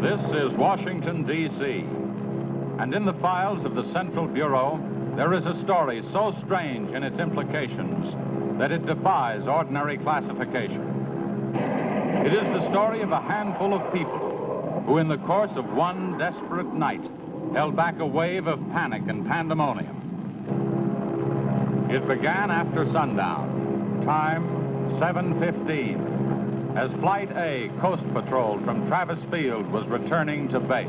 This is Washington, D.C., and in the files of the Central Bureau, there is a story so strange in its implications that it defies ordinary classification. It is the story of a handful of people who, in the course of one desperate night, held back a wave of panic and pandemonium. It began after sundown, time 7:15. As Flight A Coast Patrol from Travis Field was returning to base.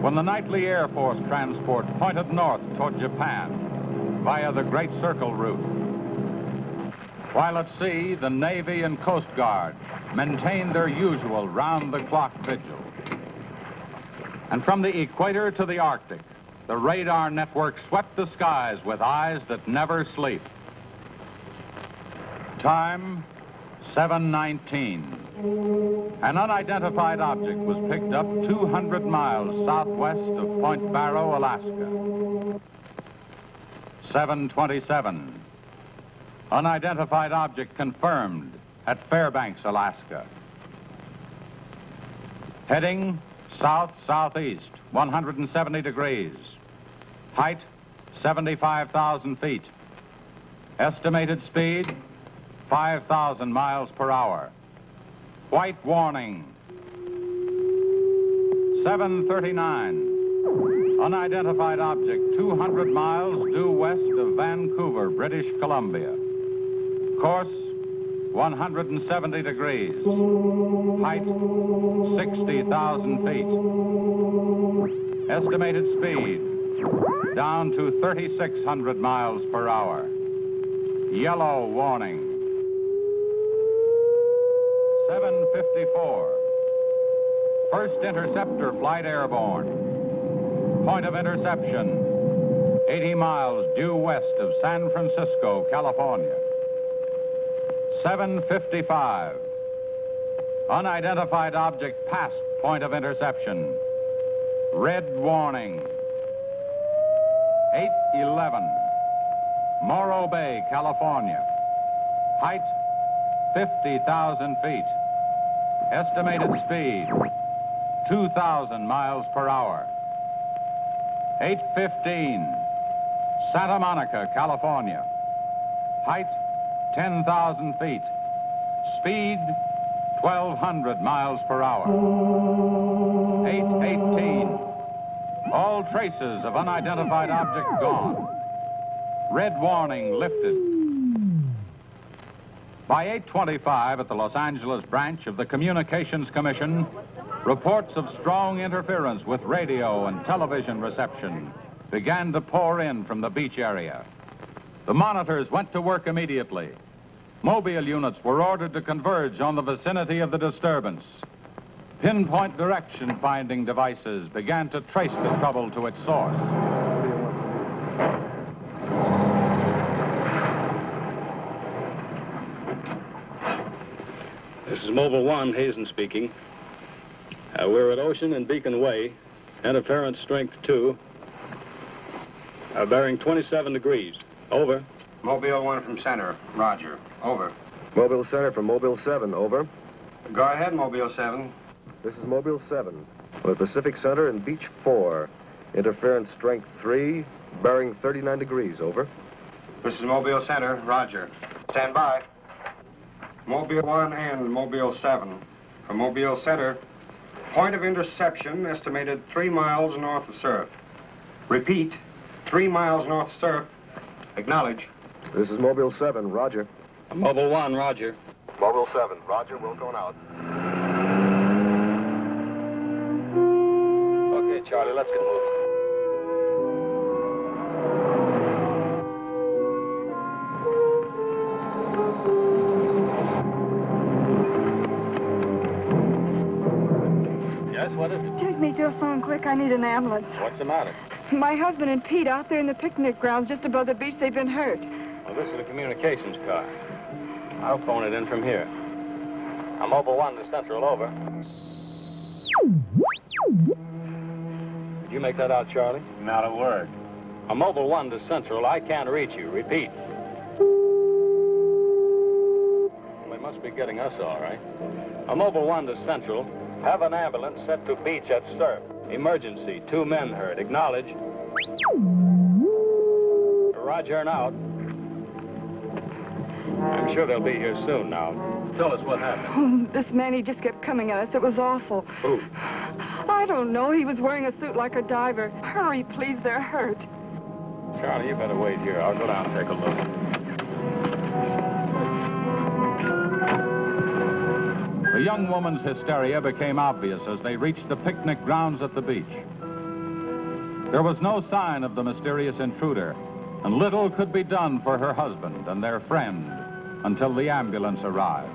When the nightly Air Force transport pointed north toward Japan via the Great Circle route. While at sea, the Navy and Coast Guard maintained their usual round-the-clock vigil. And from the equator to the Arctic, the radar network swept the skies with eyes that never sleep. Time 7:19. An unidentified object was picked up 200 miles southwest of Point Barrow, Alaska. 7:27. Unidentified object confirmed at Fairbanks, Alaska. Heading south-southeast, 170 degrees. Height, 75,000 feet. Estimated speed, 5,000 miles per hour. White warning. 7:39. Unidentified object 200 miles due west of Vancouver, British Columbia. Course 170 degrees. Height 60,000 feet. Estimated speed down to 3,600 miles per hour. Yellow warning. 7:54. First interceptor flight airborne. Point of interception, 80 miles due west of San Francisco, California. 7:55. Unidentified object past point of interception. Red warning. 8:11. Morro Bay, California. Height, 50,000 feet. Estimated speed, 2,000 miles per hour. 8:15. Santa Monica, California. Height, 10,000 feet. Speed, 1,200 miles per hour. 8:18. All traces of unidentified object gone. Red warning lifted. By 8:25 at the Los Angeles branch of the Communications Commission, reports of strong interference with radio and television reception began to pour in from the beach area. The monitors went to work immediately. Mobile units were ordered to converge on the vicinity of the disturbance. Pinpoint direction finding devices began to trace the trouble to its source. This is Mobile 1, Hazen speaking. We're at Ocean and Beacon Way, interference strength 2, bearing 27 degrees. Over. Mobile 1 from center, roger. Over. Mobile Center from Mobile 7, over. Go ahead, Mobile 7. This is Mobile 7. We're at Pacific Center and Beach 4. Interference strength 3, bearing 39 degrees, over. This is Mobile Center, roger. Stand by. Mobile 1 and Mobile 7. From Mobile Center, point of interception estimated 3 miles north of surf. Repeat, 3 miles north of surf. Acknowledge. This is Mobile 7, roger. Mobile 1, roger. Mobile 7, roger, we're going out. Okay, Charlie, let's get moving. Yes, what is it? Take me to a phone quick. I need an ambulance. What's the matter? My husband and Pete out there in the picnic grounds just above the beach, they've been hurt. Well, this is the communications car. I'll phone it in from here. I'm Mobile 1 to Central, over. Did you make that out, Charlie? Not a word. I'm Mobile 1 to Central. I can't reach you. Repeat. They must be getting us all right. I'm Mobile 1 to Central. Have an ambulance sent to beach at Surf. Emergency. 2 men hurt. Acknowledge. Roger and out. I'm sure they'll be here soon now. Tell us what happened. Oh, this man, he just kept coming at us. It was awful. Who? I don't know. He was wearing a suit like a diver. Hurry, please. They're hurt. Charlie, you better wait here. I'll go down and take a look. The young woman's hysteria became obvious as they reached the picnic grounds at the beach. There was no sign of the mysterious intruder, and little could be done for her husband and their friend until the ambulance arrived.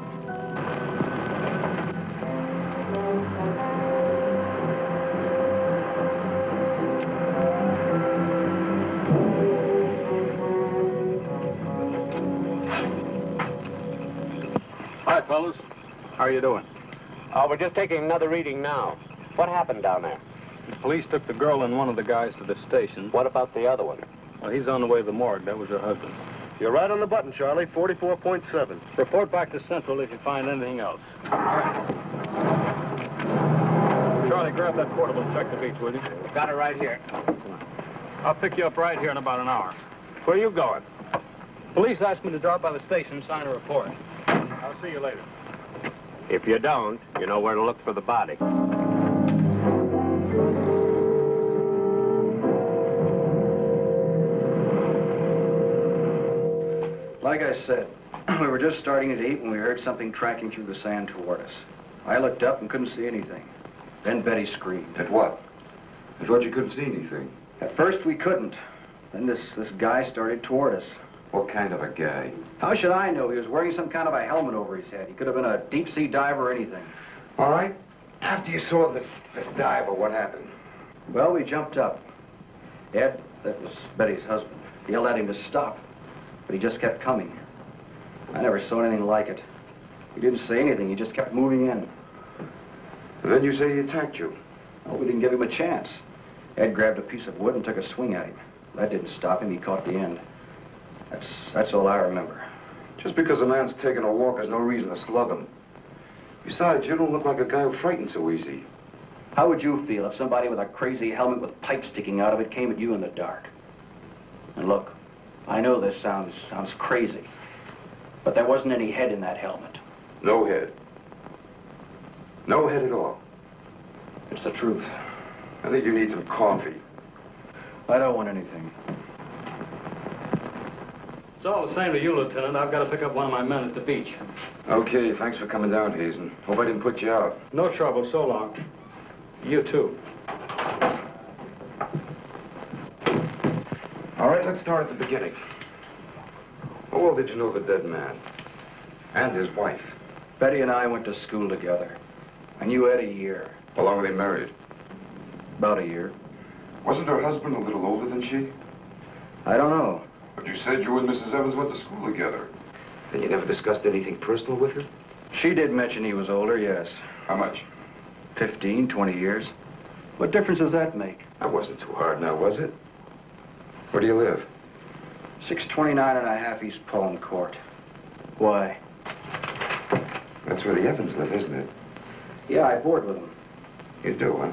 Hi, fellas. How are you doing? We're just taking another reading now. What happened down there? The police took the girl and one of the guys to the station. What about the other one? Well, he's on the way to the morgue. That was her husband. You're right on the button, Charlie. 44.7. Report back to Central if you find anything else. All right. Charlie, grab that portable and check the beach, will you? Got it right here. I'll pick you up right here in about an hour. Where are you going? Police asked me to drop by the station and sign a report. I'll see you later. If you don't, you know where to look for the body. Like I said, we were just starting to eat when we heard something tracking through the sand toward us. I looked up and couldn't see anything. Then Betty screamed. At what? I thought you couldn't see anything. At first we couldn't. Then this guy started toward us. What kind of a guy? How should I know? He was wearing some kind of a helmet over his head. He could have been a deep-sea diver or anything. All right. After you saw this diver, what happened? Well, we jumped up. Ed, that was Betty's husband, yelled at him to stop. But he just kept coming. I never saw anything like it. He didn't say anything. He just kept moving in. And then you say he attacked you. Well, we didn't give him a chance. Ed grabbed a piece of wood and took a swing at him. That didn't stop him. He caught the end. That's all I remember. Just because a man's taking a walk, there's no reason to slug him. Besides, you don't look like a guy who frightens so easy. How would you feel if somebody with a crazy helmet with pipes sticking out of it came at you in the dark? And look, I know this sounds crazy, but there wasn't any head in that helmet. No head. No head at all. It's the truth. I think you need some coffee. I don't want anything. It's all the same to you, Lieutenant. I've got to pick up one of my men at the beach. Okay, thanks for coming down, Hazen. Hope I didn't put you out. No trouble. So long. You too. All right, let's start at the beginning. How well did you know the dead man? And his wife? Betty and I went to school together. I knew Ed a year. How long were they married? About a year. Wasn't her husband a little older than she? I don't know. But you said you and Mrs. Evans went to school together. And you never discussed anything personal with her? She did mention he was older, yes. How much? 15, 20 years. What difference does that make? That wasn't too hard now, was it? Where do you live? 629 and a half East Palm Court. Why? That's where the Evans live, isn't it? Yeah, I board with them. You do, huh?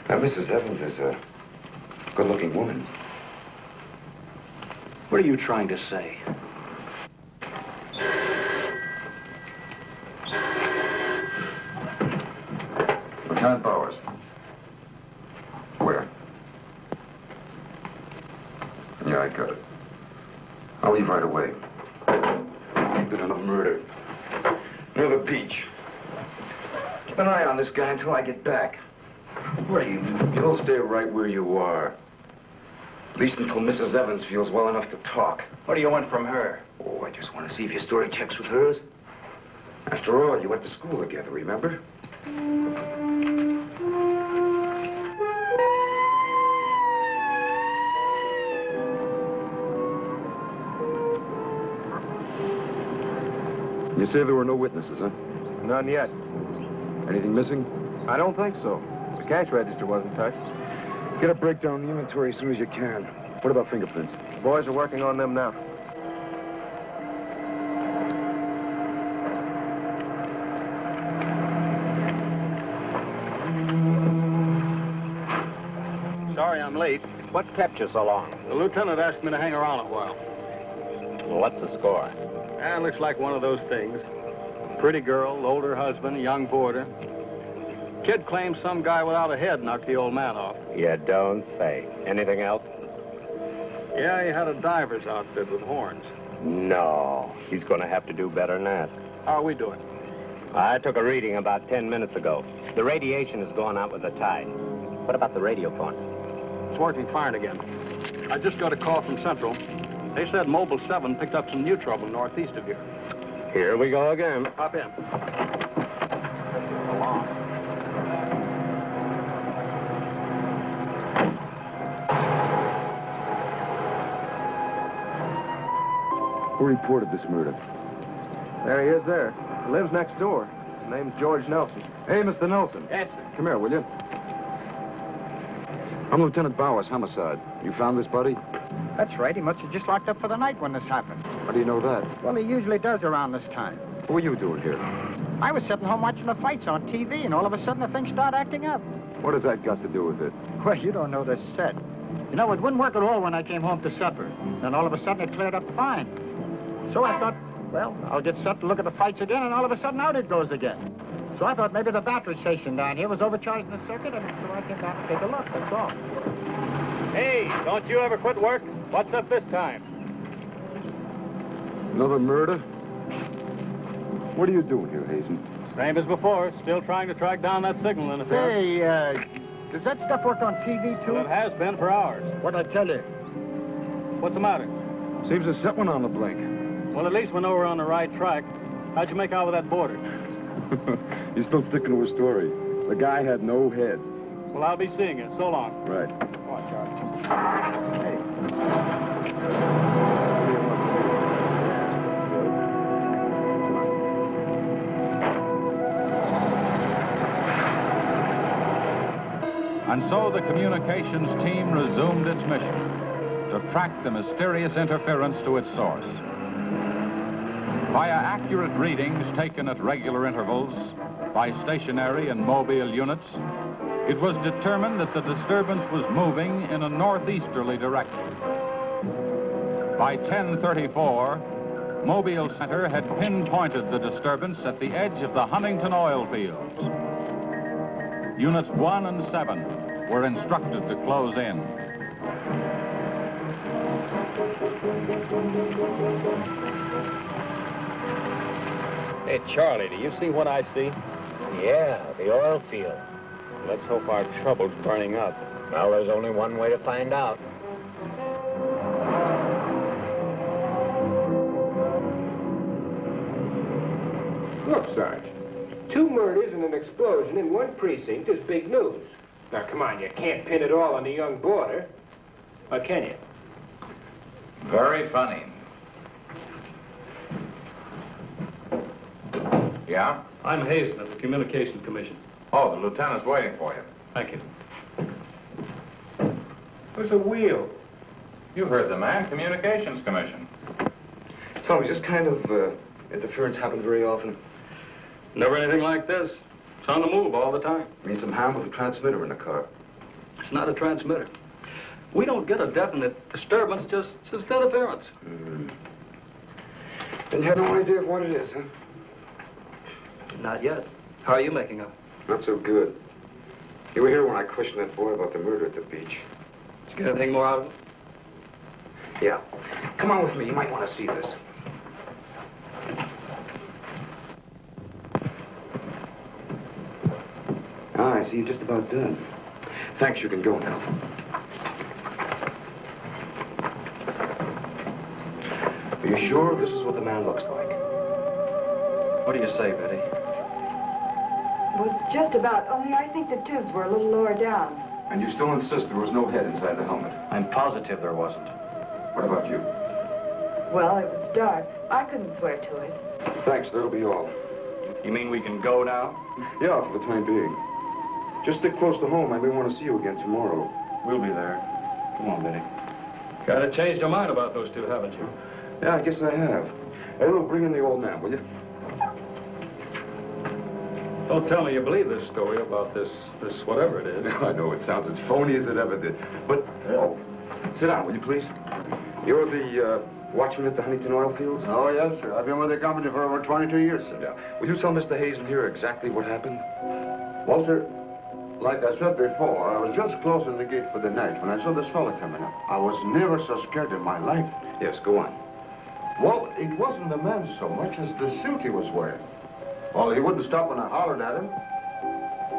Now, Mrs. Evans is a good-looking woman. What are you trying to say? Lieutenant Bowers. Where? Yeah, I got it. I'll leave right away. Keep it on a murder. Near the beach. Keep an eye on this guy until I get back. What are you? You'll stay right where you are. At least until Mrs. Evans feels well enough to talk. What do you want from her? Oh, I just want to see if your story checks with hers. After all, you went to school together, remember? You say there were no witnesses, huh? None yet. Anything missing? I don't think so. The cash register wasn't touched. Get a breakdown of the inventory as soon as you can. What about fingerprints? The boys are working on them now. late. What kept you so long? The lieutenant asked me to hang around a while. Well, what's the score? And looks like one of those things. Pretty girl, older husband, young boarder. Kid claims some guy without a head knocked the old man off. You don't say. Anything else? Yeah, he had a diver's outfit with horns. No. He's going to have to do better than that. How are we doing? I took a reading about 10 minutes ago. The radiation has gone out with the tide. What about the radio phone? It's working fine again. I just got a call from Central. They said Mobile 7 picked up some new trouble northeast of here. Here we go again. Hop in. Who reported this murder? There he is there. He lives next door. His name's George Nelson. Hey, Mr. Nelson. Yes, sir. Come here, will you? I'm Lieutenant Bowers, homicide. You found this buddy? That's right. He must have just locked up for the night when this happened. How do you know that? Well, he usually does around this time. What were you doing here? I was sitting home watching the fights on TV, and all of a sudden the thing started acting up. What has that got to do with it? Well, you don't know this set. You know, it wouldn't work at all when I came home to supper. Then all of a sudden it cleared up fine. So I thought, well, I'll get set to look at the fights again, and all of a sudden out it goes again. So I thought maybe the battery station down here was overcharging the circuit, and so I came down to take a look, that's all. Hey, don't you ever quit work? What's up this time? Another murder? What are you doing here, Hazen? Same as before. Still trying to track down that signal interference. Say, does that stuff work on TV, too? Well, it has been for hours. What'd I tell you? What's the matter? Seems to set one on the blink. Well, at least we know we're on the right track. How'd you make out with that boarder? He's still sticking to his story. The guy had no head. Well, I'll be seeing you. So long. Right. Come on, Charlie. Hey. And so the communications team resumed its mission to track the mysterious interference to its source. Via accurate readings taken at regular intervals by stationary and mobile units, it was determined that the disturbance was moving in a northeasterly direction. By 10:34, Mobile Center had pinpointed the disturbance at the edge of the Huntington oil fields. Units 1 and 7 were instructed to close in. Hey, Charlie, do you see what I see? Yeah, the oil field. Let's hope our trouble's burning up. Well, there's only one way to find out. Look, Sarge. 2 murders and an explosion in one precinct is big news. Now, come on, you can't pin it all on the young boarder. Or can you? Very funny. Yeah? I'm Hazen of the Communications Commission. Oh, the lieutenant's waiting for you. Thank you. Where's the wheel? You heard the man, Communications Commission. Tell me, this kind of interference happen very often? Never anything like this. It's on the move all the time. I mean, some ham with a transmitter in the car. It's not a transmitter. We don't get a definite disturbance, just interference. And you have no idea of what it is, huh? Not yet. How are you making up? Not so good. You were here when I questioned that boy about the murder at the beach. Did you get anything more out of it? Yeah. Come on with me. You might want to see this. Ah, I see you're just about done. Thanks, you can go now. Are you sure this is what the man looks like? What do you say, Betty? Well, just about, only I think the tubes were a little lower down. And you still insist there was no head inside the helmet? I'm positive there wasn't. What about you? Well, it was dark. I couldn't swear to it. Thanks, that'll be all. You mean we can go now? Yeah, for the time being. Just stick close to home. I may want to see you again tomorrow. We'll be there. Come on, Betty. Kind of changed your mind about those two, haven't you? Yeah, I guess I have. Hey, look, bring in the old man, will you? Don't tell me you believe this story about this whatever it is. I know it sounds as phony as it ever did. But, oh, sit down, will you please? You're the watchman at the Huntington oil fields? Oh, yes, sir. I've been with the company for over 22 years, sir. Yeah. Will you tell Mr. Hazen here exactly what happened? Well, sir, like I said before, I was just closing the gate for the night when I saw this fella coming up. I was never so scared in my life. Yes, go on. Well, it wasn't the man so much as the suit he was wearing. Well, he wouldn't stop when I hollered at him.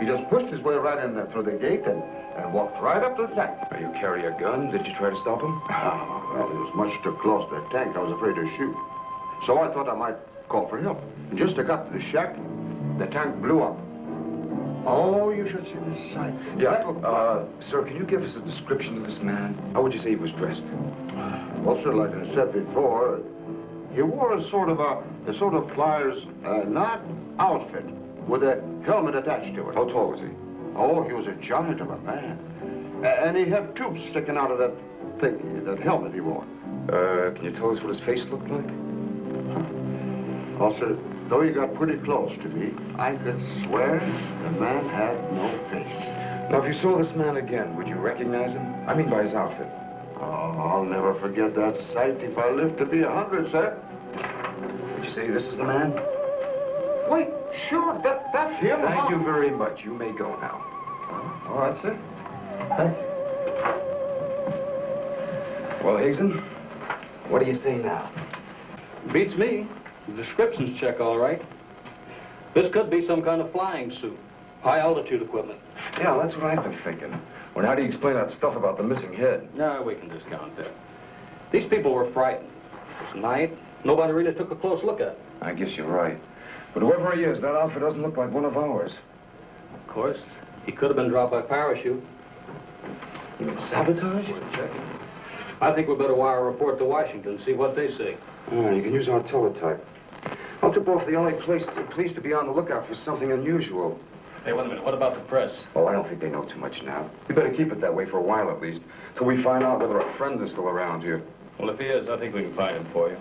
He just pushed his way right in there through the gate and walked right up to the tank. Now, you carry a gun. Did you try to stop him? Oh, well, he was much too close to the tank. I was afraid to shoot. So I thought I might call for help. And just as I got to the shack, the tank blew up. Oh, you should see the sight. Yeah, sir, can you give us a description of this man? How would you say he was dressed? Well, sir, like I said before, he wore a sort of flyer's not outfit with a helmet attached to it. How tall was he? Oh, he was a giant of a man. And he had tubes sticking out of that thing, that helmet he wore. Can you tell us what his face looked like? Well, sir, though he got pretty close to me, I could swear the man had no face. Now, if you saw this man again, would you recognize him? I mean by his outfit. Oh, I'll never forget that sight if I live to be 100, sir. Would you say this is the man? Wait, sure, that's him. Thank you very much. You may go now. All right, sir. Thank you. Well, Hazen, what do you say now? Beats me. The descriptions check all right. This could be some kind of flying suit. High-altitude equipment. Yeah, that's what I've been thinking. Well, how do you explain that stuff about the missing head? No, we can discount that. These people were frightened. It was night. Nobody really took a close look at it. I guess you're right. But whoever he is, that outfit doesn't look like one of ours. Of course, he could have been dropped by parachute. You mean sabotage? I think we better wire a report to Washington and see what they say. Oh, you can use our teletype. I'll tip off the only police to be on the lookout for something unusual. Hey, wait a minute. What about the press? Oh, I don't think they know too much now. We better keep it that way for a while at least, till we find out whether our friend is still around here. Well, if he is, I think we can find him for you.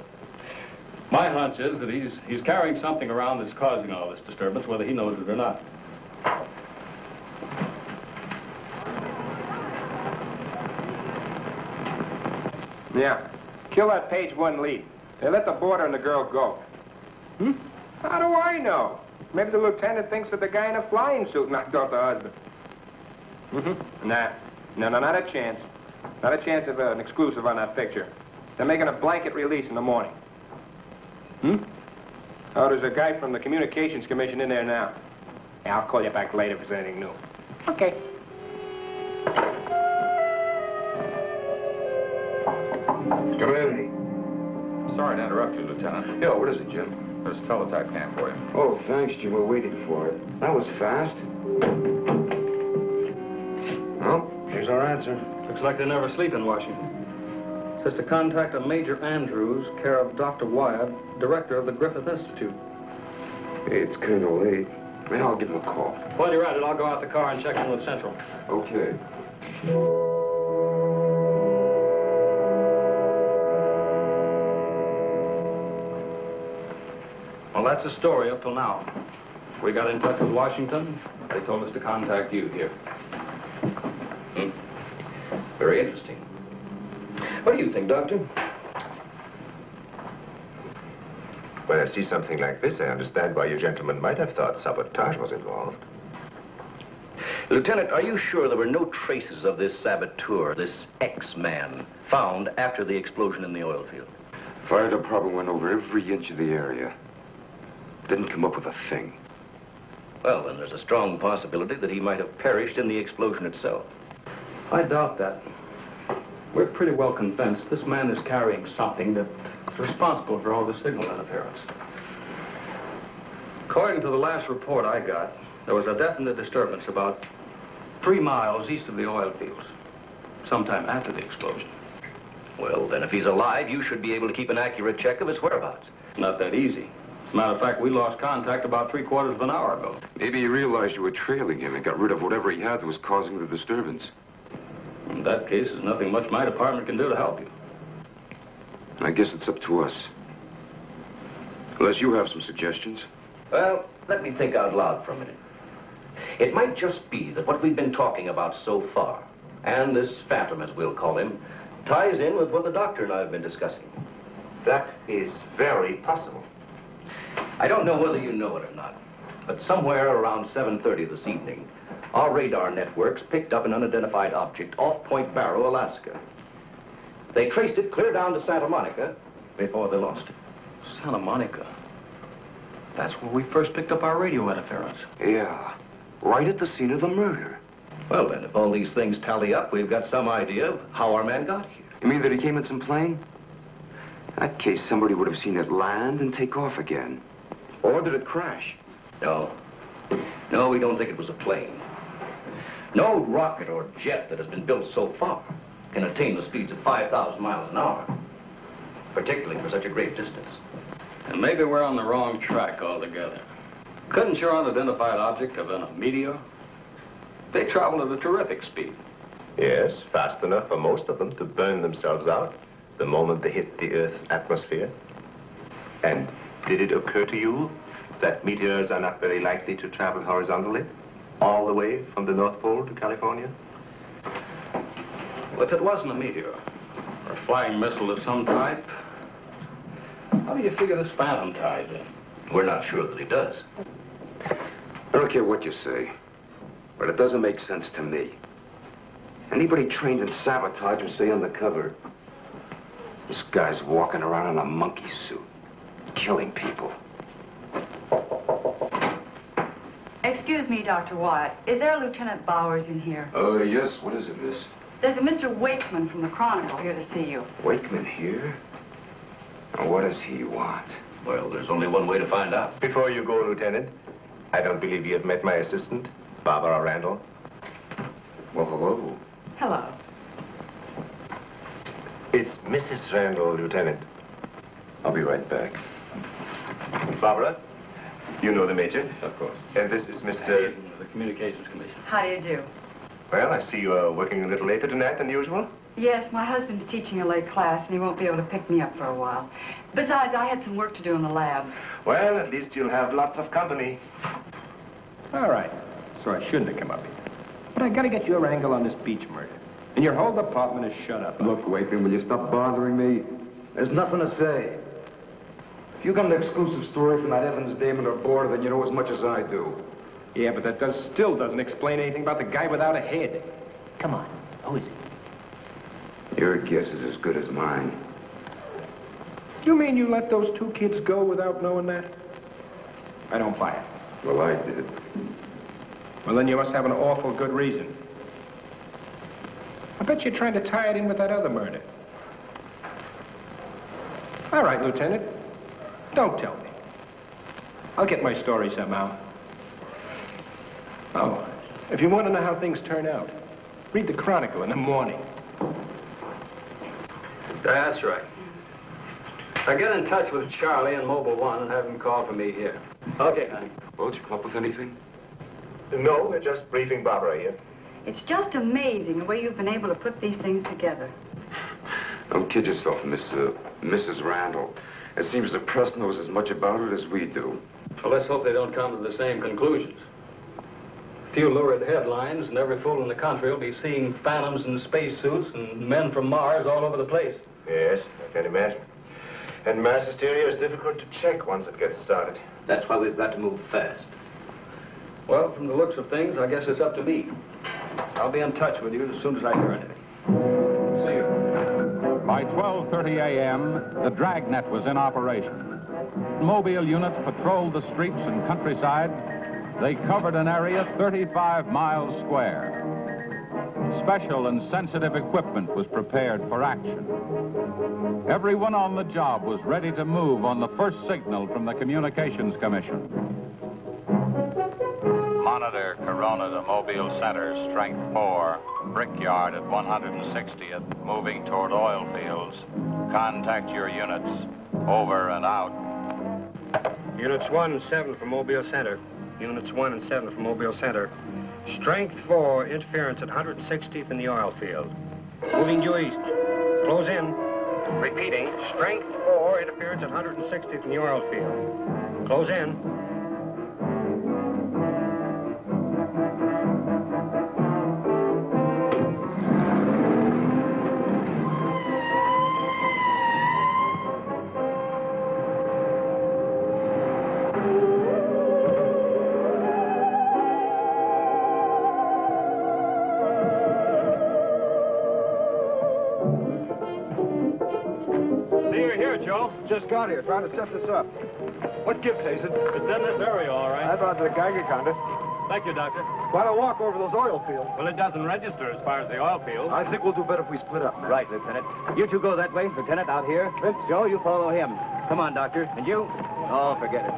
My hunch is that he's carrying something around that's causing all this disturbance, whether he knows it or not. Yeah. Kill that page 1 lead. They let the boarder and the girl go. Hmm? How do I know? Maybe the lieutenant thinks that the guy in a flying suit knocked off the husband. Mm-hmm. Nah. No, not a chance. Not a chance of an exclusive on that picture. They're making a blanket release in the morning. Hmm? Oh, there's a guy from the Communications Commission in there now. Yeah, I'll call you back later if there's anything new. Okay. Come in. Sorry to interrupt you, Lieutenant. Yeah, what is it, Jim? There's a teletype cam for you. Oh, thanks, Jim. We're waiting for it. That was fast. Well, here's our answer. Looks like they never sleep in Washington. Says to contact a Major Andrews, care of Dr. Wyatt, director of the Griffith Institute. Hey, it's kind of late. Man, I'll give him a call. While you're at it, I'll go out the car and check in with Central. Okay. Well, that's the story up till now. We got in touch with Washington. They told us to contact you here. Very interesting. What do you think, Doctor? When I see something like this, I understand why you gentlemen might have thought sabotage was involved. Lieutenant, are you sure there were no traces of this saboteur, this X-man, found after the explosion in the oil field? Fire department went over every inch of the area. Didn't come up with a thing. Well, then there's a strong possibility that he might have perished in the explosion itself. I doubt that. We're pretty well convinced this man is carrying something that's responsible for all the signal interference. According to the last report I got, there was a definite disturbance about 3 miles east of the oil fields, sometime after the explosion. Well, then if he's alive, you should be able to keep an accurate check of his whereabouts. Not that easy. As a matter of fact, we lost contact about 3/4 of an hour ago. Maybe he realized you were trailing him and got rid of whatever he had that was causing the disturbance. In that case, there's nothing much my department can do to help you. I guess it's up to us. Unless you have some suggestions. Well, let me think out loud for a minute. It might just be that what we've been talking about so far, and this phantom, as we'll call him, ties in with what the doctor and I have been discussing. That is very possible. I don't know whether you know it or not, but somewhere around 7:30 this evening, our radar networks picked up an unidentified object off Point Barrow, Alaska. They traced it clear down to Santa Monica before they lost it. Santa Monica. That's where we first picked up our radio interference. Yeah, right at the scene of the murder. Well, then, if all these things tally up, we've got some idea of how our man got here. You mean that he came in some plane? In that case, somebody would have seen it land and take off again. Or did it crash? No. No, we don't think it was a plane. No rocket or jet that has been built so far can attain the speeds of 5,000 miles an hour, particularly for such a great distance. And maybe we're on the wrong track altogether. Couldn't your unidentified object have been a meteor? They travel at a terrific speed. Yes, fast enough for most of them to burn themselves out the moment they hit the Earth's atmosphere. And did it occur to you that meteors are not very likely to travel horizontally, all the way from the North Pole to California? Well, if it wasn't a meteor, or a flying missile of some type, how do you figure this phantom ties in? We're not sure that he does. I don't care what you say, but it doesn't make sense to me. Anybody trained in sabotage would stay undercover. This guy's walking around in a monkey suit, killing people. Excuse me, Dr. Wyatt. Is there a Lieutenant Bowers in here? Oh, yes. What is it, miss? There's a Mr. Wakeman from the Chronicle here to see you. Wakeman here? Now, what does he want? Well, there's only one way to find out. Before you go, Lieutenant, I don't believe you have met my assistant, Barbara Randall. Well, hello. Hello. It's Mrs. Randall, Lieutenant. I'll be right back. Barbara, you know the Major? Of course. And this is Mr. The Communications Commission. How do you do? Well, I see you are working a little later tonight than usual. Yes, my husband's teaching a late class, and he won't be able to pick me up for a while. Besides, I had some work to do in the lab. Well, at least you'll have lots of company. All right. So I shouldn't have come up here. But I gotta get your angle on this Beach murder. And your whole department is shut up. Look, Wakeman, will you stop bothering me? There's nothing to say. If you got an exclusive story from that Evans Damon or Board, then you know as much as I do. Yeah, but that still doesn't explain anything about the guy without a head. Come on. Who is he? Your guess is as good as mine. You mean you let those two kids go without knowing that? I don't buy it. Well, I did. Well, then you must have an awful good reason. I bet you're trying to tie it in with that other murder. All right, Lieutenant. Don't tell me. I'll get my story somehow. Oh, if you want to know how things turn out, read the Chronicle in the morning. That's right. Now get in touch with Charlie in Mobile 1 and have him call for me here. Okay, honey. Well, did you come up with anything? No, we're just briefing Barbara here. It's just amazing the way you've been able to put these things together. Don't kid yourself, Mrs. Randall. It seems the press knows as much about it as we do. Well, let's hope they don't come to the same conclusions. A few lurid headlines, and every fool in the country will be seeing phantoms in spacesuits and men from Mars all over the place. Yes, I can imagine. And mass hysteria is difficult to check once it gets started. That's why we've got to move fast. Well, from the looks of things, I guess it's up to me. I'll be in touch with you as soon as I hear anything. See you. By 12:30 a.m., the dragnet was in operation. Mobile units patrolled the streets and countryside. They covered an area 35 miles square. Special and sensitive equipment was prepared for action. Everyone on the job was ready to move on the first signal from the Communications Commission. Monitor Corona to Mobile Center, strength 4, Brickyard at 160th, moving toward oil fields. Contact your units. Over and out. Units 1 and 7 from Mobile Center. Units 1 and 7 from Mobile Center. Strength 4, interference at 160th in the oil field. Moving due east. Close in. Repeating, strength 4, interference at 160th in the oil field. Close in. Just got here, trying to set this up. What gives, Hazen? It's in this area, all right. I brought the Geiger counter. Thank you, Doctor. Quite a walk over those oil fields. Well, it doesn't register as far as the oil field. I think we'll do better if we split up, man. Right, Lieutenant. You two go that way. Lieutenant, out here. Vince. Joe, you follow him. Come on, Doctor. And you? Oh, forget it.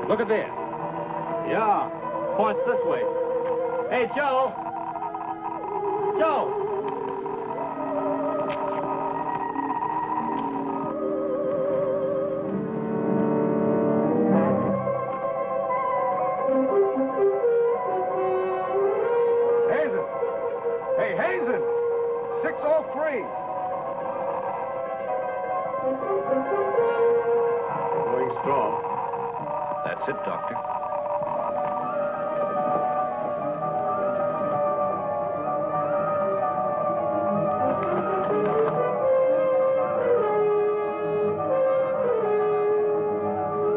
Look at this. Yeah, points this way. Hey, Joe. Joe. Hazen. Hey, Hazen. 603. Going strong. That's it, Doctor.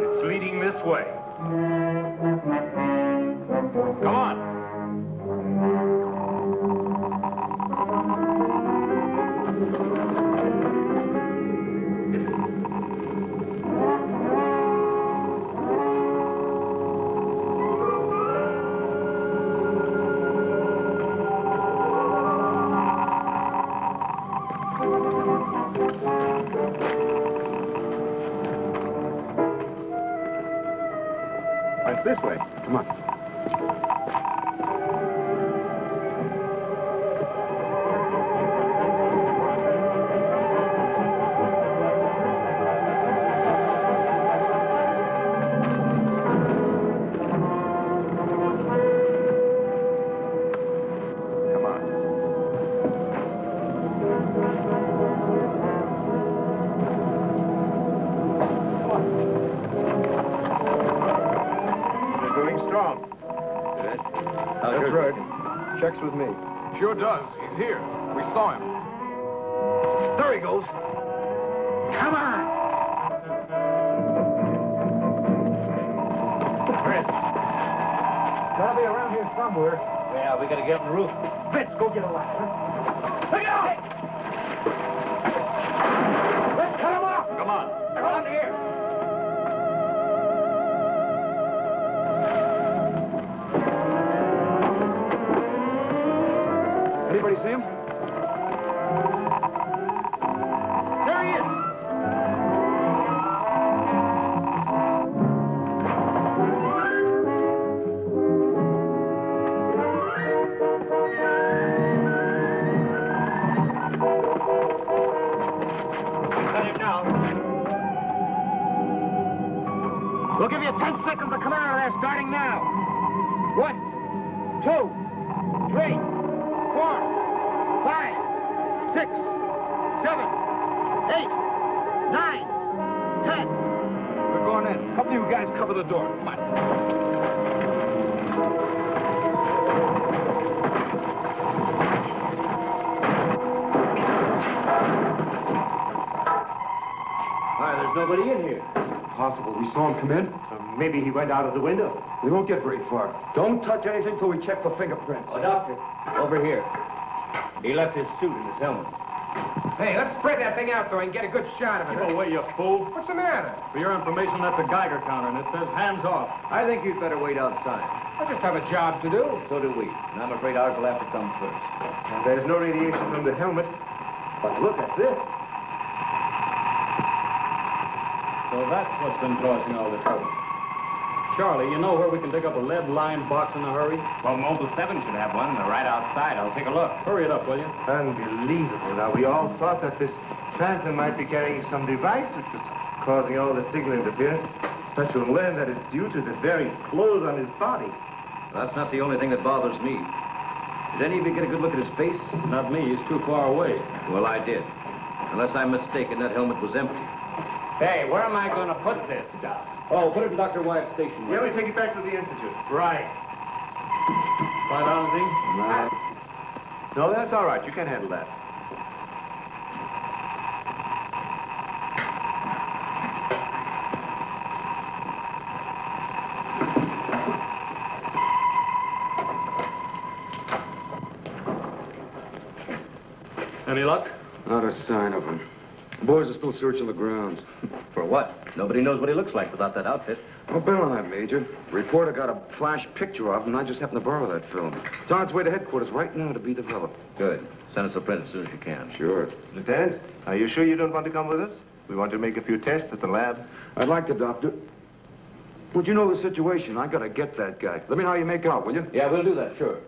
It's leading this way. Come on. It's this way. Come on. That's right. Checks with me. Sure does. He's here. We saw him. There he goes. Come on! Fred. It's gotta be around here somewhere. Yeah, we gotta get on the roof. Vince, go get a ladder. Look out! Let's cut him off! Come on. Around here. Anybody see him? There he is! Cut him now. We'll give you 10 seconds to come out of there, starting now. 1, 2, 3, 4, 5, 6, 7, 8, 9, 10. We're going in. Up to you guys cover the door. Come on. Why, there's nobody in here. Possible. We saw him come in. Maybe he went out of the window. We won't get very far. Don't touch anything till we check for fingerprints. Oh, Doctor, over here. He left his suit and his helmet. Hey, let's spread that thing out so I can get a good shot of it. Keep away, you fool. What's the matter? For your information, that's a Geiger counter, and it says hands off. I think you'd better wait outside. I just have a job to do. So do we. And I'm afraid ours will have to come first. Now, there's no radiation from the helmet. But look at this. So that's what's been causing all this trouble. Charlie, you know where we can pick up a lead-lined box in a hurry? Well, Mobile 7 should have one. They're right outside. I'll take a look. Hurry it up, will you? Unbelievable. Now, we all thought that this phantom might be carrying some device which was causing all the signal interference. But you'll learn that it's due to the very clothes on his body. That's not the only thing that bothers me. Did any of you get a good look at his face? Not me. He's too far away. Well, I did. Unless I'm mistaken, that helmet was empty. Hey, where am I going to put this stuff? Oh, put it in Dr. Wyatt's station. Yeah, we take it back to the Institute. Right. Find out anything? No, that's all right. You can handle that. Any luck? Not a sign of him. The boys are still searching the grounds. For what? Nobody knows what he looks like without that outfit. I'll bet on that, Major. The reporter got a flash picture of him, and I just happened to borrow that film. It's on its way to headquarters right now to be developed. Good. Send us a print as soon as you can. Sure. Lieutenant, are you sure you don't want to come with us? We want to make a few tests at the lab. I'd like to, Doctor. But you know the situation. I gotta get that guy. Let me know how you make out, will you? Yeah, we'll do that, sure.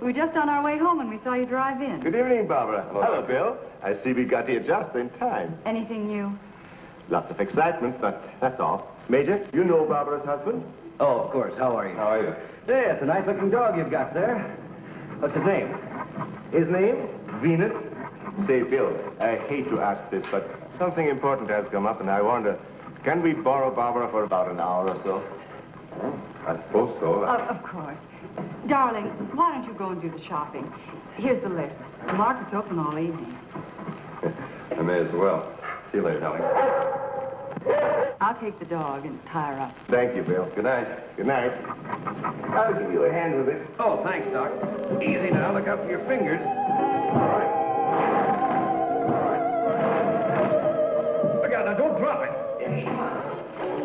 We were just on our way home when we saw you drive in. Good evening, Barbara. Hello, Bill. I see we got here just in time. Anything new? Lots of excitement, but that's all. Major, you know Barbara's husband? Oh, of course. How are you? How are you? Yeah, it's a nice-looking dog you've got there. What's his name? His name? Venus. Say, Bill, I hate to ask this, but something important has come up, and I wonder, can we borrow Barbara for about an hour or so? I suppose so. Of course. Darling, why don't you go and do the shopping? Here's the list. The market's open all evening. I may as well. See you later, darling. I'll take the dog and tie her up. Thank you, Bill. Good night. Good night. I'll give you a hand with it. Oh, thanks, Doc. Easy now. Look out for your fingers. All right. Look out now. Don't drop it.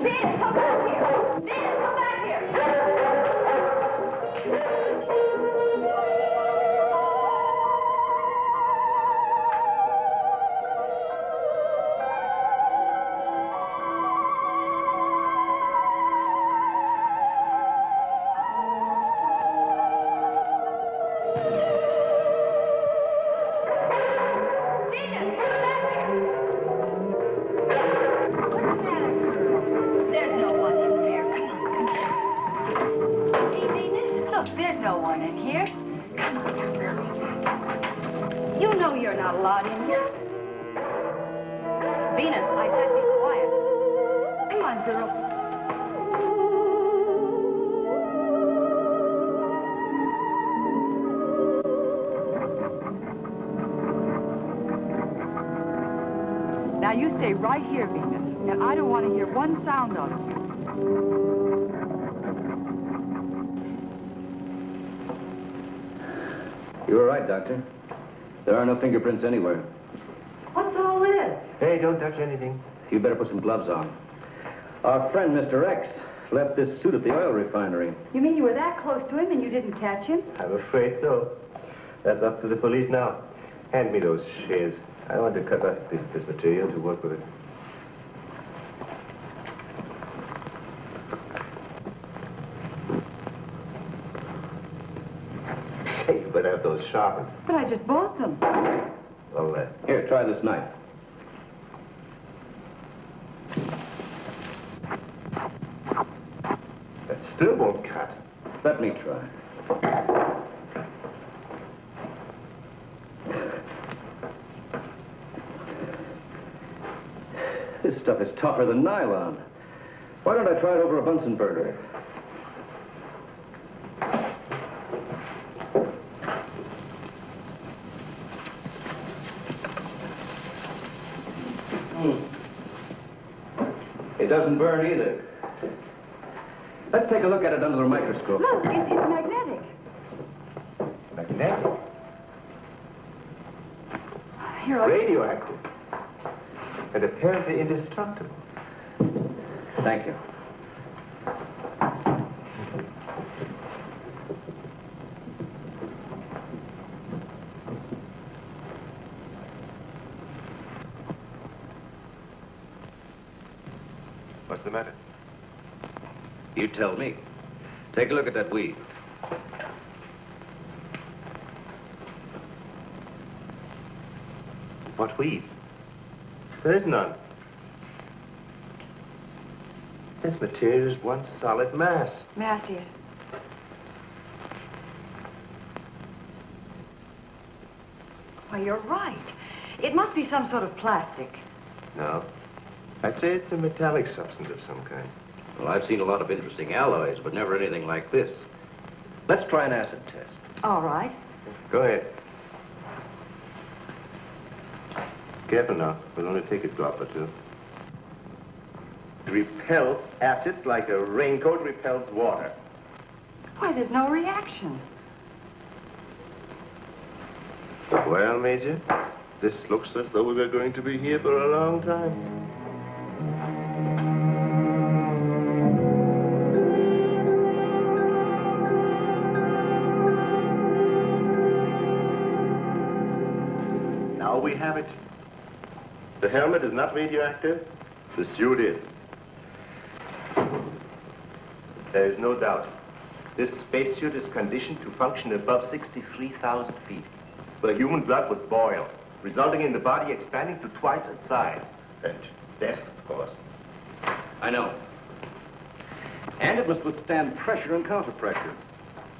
Vince, come back here. Vince, come back here. Now, you stay right here, Venus, and I don't want to hear one sound of it. You were right, Doctor. There are no fingerprints anywhere. What's all this? Hey, don't touch anything. You better put some gloves on. Our friend, Mr. X, left this suit at the oil refinery. You mean you were that close to him and you didn't catch him? I'm afraid so. That's up to the police now. Hand me those shears. I want to cut up this material to work with it. Say, you better have those sharpened. But I just bought them. Well, Here, try this knife. that still won't cut. Let me try. This stuff is tougher than nylon. Why don't I try it over a Bunsen burner? doesn't burn either. Let's take a look at it under the microscope. Look, it's magnetic. Magnetic? Here, Radioactive. And apparently indestructible. Thank you. What's the matter? You tell me. Take a look at that weed. What weed? There is none. This material is one solid mass. May I see it? Why, you're right. It must be some sort of plastic. No. I'd say it's a metallic substance of some kind. Well, I've seen a lot of interesting alloys, but never anything like this. Let's try an acid test. All right. Go ahead. Careful now. We'll only take a drop or two. It repels acids like a raincoat repels water. Why, there's no reaction. Well, Major, this looks as though we were going to be here for a long time. Now we have it. The helmet is not radioactive. The suit is. There is no doubt. This spacesuit is conditioned to function above 63,000 feet, where human blood would boil, resulting in the body expanding to twice its size. And death, of course. I know. And it must withstand pressure and counterpressure.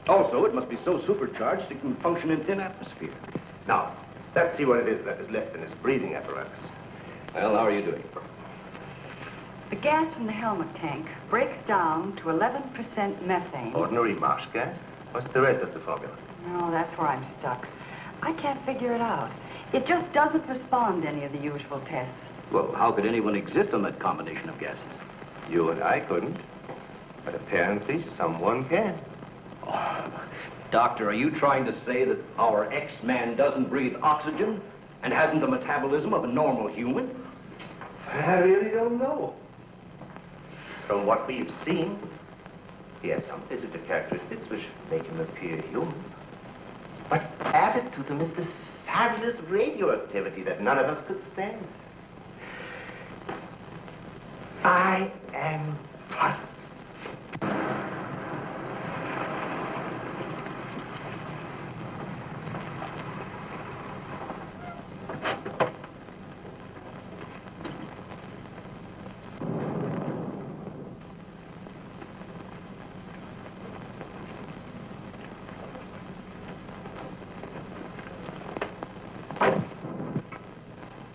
Also, it must be so supercharged it can function in thin atmosphere. Now, let's see what it is that is left in this breathing apparatus. Well, how are you doing? The gas from the helmet tank breaks down to 11% methane. Ordinary marsh gas? What's the rest of the formula? No, that's where I'm stuck. I can't figure it out. It just doesn't respond to any of the usual tests. Well, how could anyone exist on that combination of gases? You and I couldn't. But apparently someone can. Oh, Doctor, are you trying to say that our X-Man doesn't breathe oxygen and hasn't the metabolism of a normal human? I really don't know. From what we've seen, he has some physical characteristics which make him appear human. But added to them is this fabulous radioactivity that none of us could stand. I am puzzled.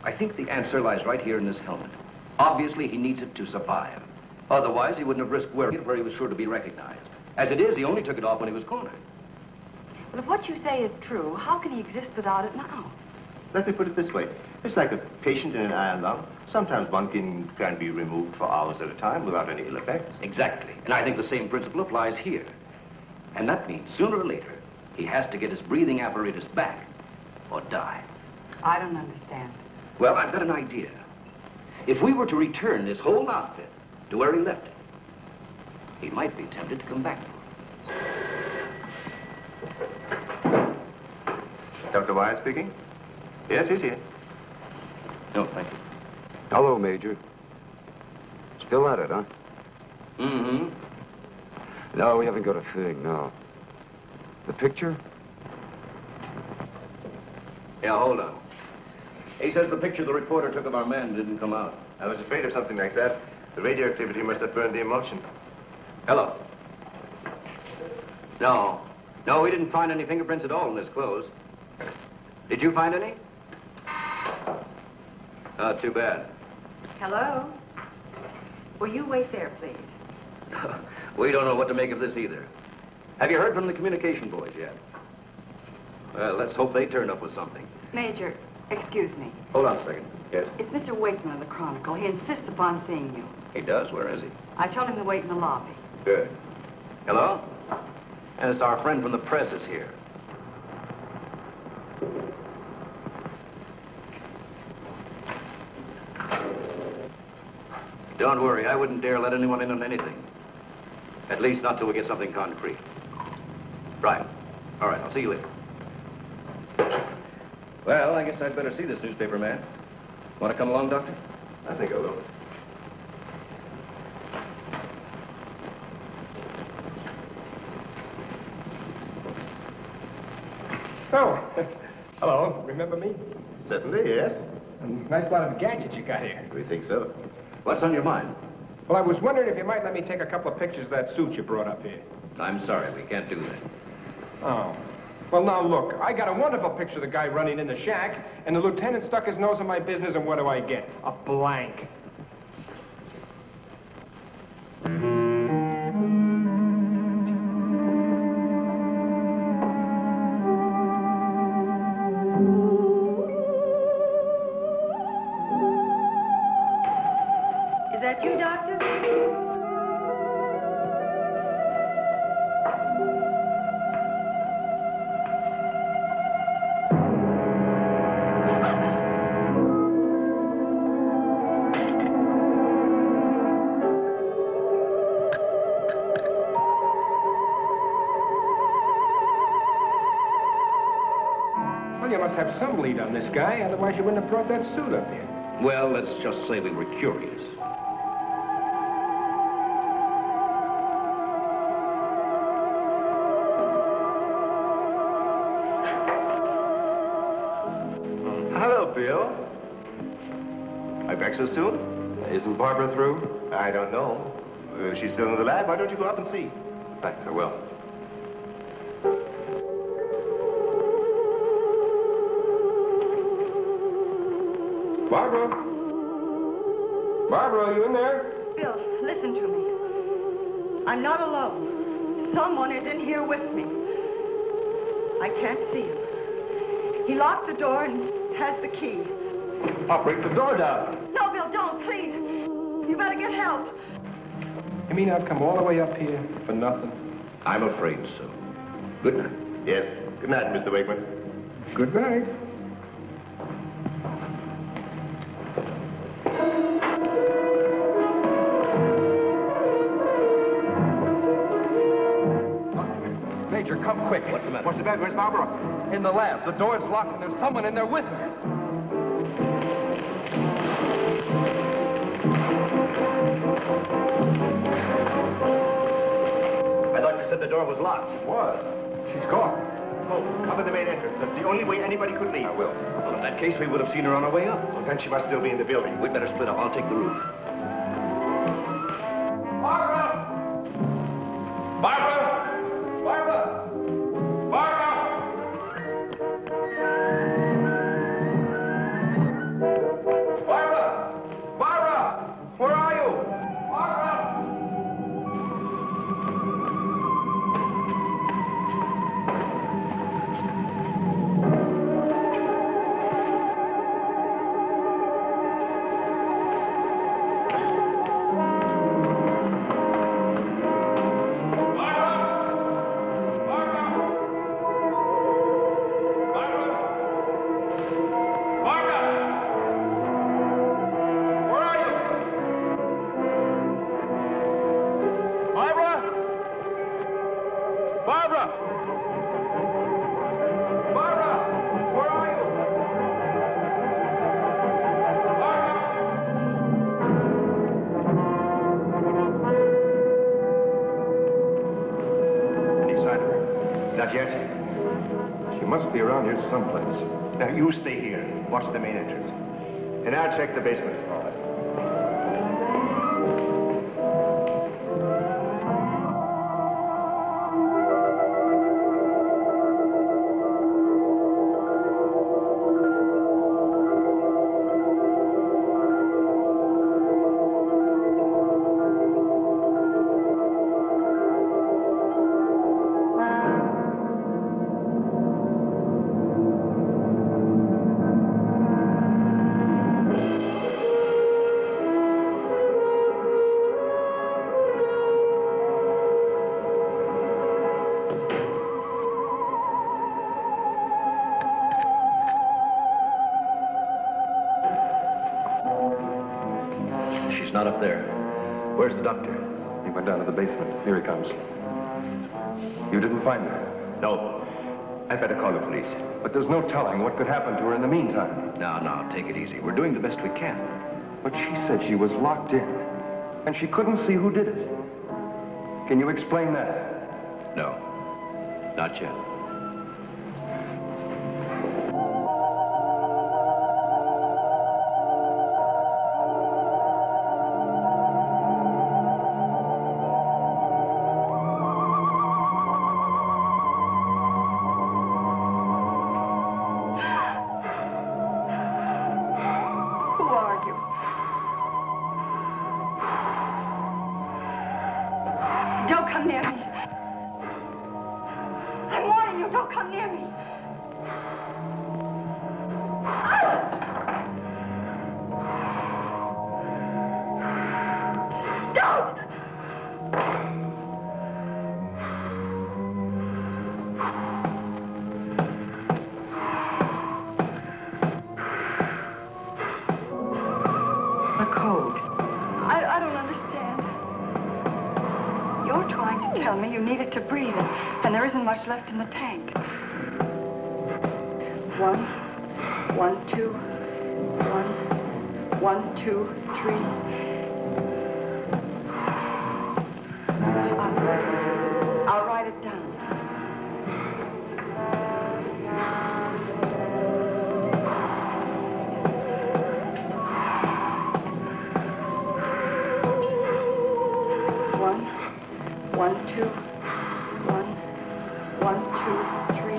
I think the answer lies right here in this helmet. Obviously, he needs it to survive. Otherwise, he wouldn't have risked wearing it where he was sure to be recognized. As it is, he only took it off when he was cornered. But if what you say is true, how can he exist without it now? Let me put it this way. It's like a patient in an iron lung. Sometimes one can be removed for hours at a time without any ill effects. Exactly. And I think the same principle applies here. And that means sooner or later, he has to get his breathing apparatus back or die. I don't understand. Well, I've got an idea. If we were to return this whole outfit to where he left it, he might be tempted to come back for it. Dr. Wyatt speaking? Yes, he's here. No, thank you. Hello, Major. Still at it, huh? Mm-hmm. No, we haven't got a thing, no. The picture? Yeah, hold on. He says the picture the reporter took of our man didn't come out. I was afraid of something like that. The radioactivity must have burned the emulsion. Hello. No. No, we didn't find any fingerprints at all in his clothes. Did you find any? Oh, too bad. Hello? Will you wait there, please? We don't know what to make of this either. Have you heard from the communication boys yet? Well, let's hope they turn up with something. Major, excuse me. Hold on a second. Yes? It's Mr. Wakeman of the Chronicle. He insists upon seeing you. He does? Where is he? I told him to wait in the lobby. Good. Hello? And it's our friend from the press is here. Don't worry, I wouldn't dare let anyone in on anything. At least not till we get something concrete. Right. All right, I'll see you later. Well, I guess I'd better see this newspaper man. Want to come along, Doctor? I think I will. Oh, hello. Remember me? Certainly, yes. A nice lot of gadgets you got here. We think so. What's on your mind? Well, I was wondering if you might let me take a couple of pictures of that suit you brought up here. I'm sorry, we can't do that. Oh. Well, now, look, I got a wonderful picture of the guy running in the shack, and the lieutenant stuck his nose in my business, and what do I get? A blank. Is that you, Doctor? Well, you must have some lead on this guy, otherwise you wouldn't have brought that suit up here. Well, let's just say we were curious. Hello, Bill. Are you back so soon? Isn't Barbara through? I don't know. She's still in the lab. Why don't you go up and see? Thanks, I will. Barbara? Barbara, are you in there? Bill, listen to me. I'm not alone. Someone is in here with me. I can't see him. He locked the door and has the key. I'll break the door down. No, Bill, don't, please. You better get help. You mean I've come all the way up here for nothing? I'm afraid so. Good night. Yes. Good night, Mr. Wakeman. Good night. Major, come quick. What's the matter? What's the matter? Where's Barbara? In the lab. The door's locked and there's someone in there with her. I thought you said the door was locked. What? She's gone. Oh, cover the main entrance. That's the only way anybody could leave. I will. Well, in that case, we would have seen her on our way up. Well, then she must still be in the building. We'd better split up. I'll take the roof. Barbara! Barbara! Barbara! Barbara! Barbara! Barbara! Where are you? Barbara! Not yet? She must be around here someplace. Now, you stay here. Watch the main entrance. And I'll check the basement. out there. Where's the doctor? He went down to the basement. Here he comes. You didn't find her? No. I'd better call the police. But there's no telling what could happen to her in the meantime. No, take it easy. We're doing the best we can. But she said she was locked in, and she couldn't see who did it. Can you explain that? No, not yet. Don't come near me. I'm warning you, don't come near me. Don't! The code. I don't understand. You're trying to tell me you need it to breathe, and there isn't much left in the tank. 1, 1, 2, 1, 1, 2, 3. I'll write it down. One, two, 1, 1, 2, 3.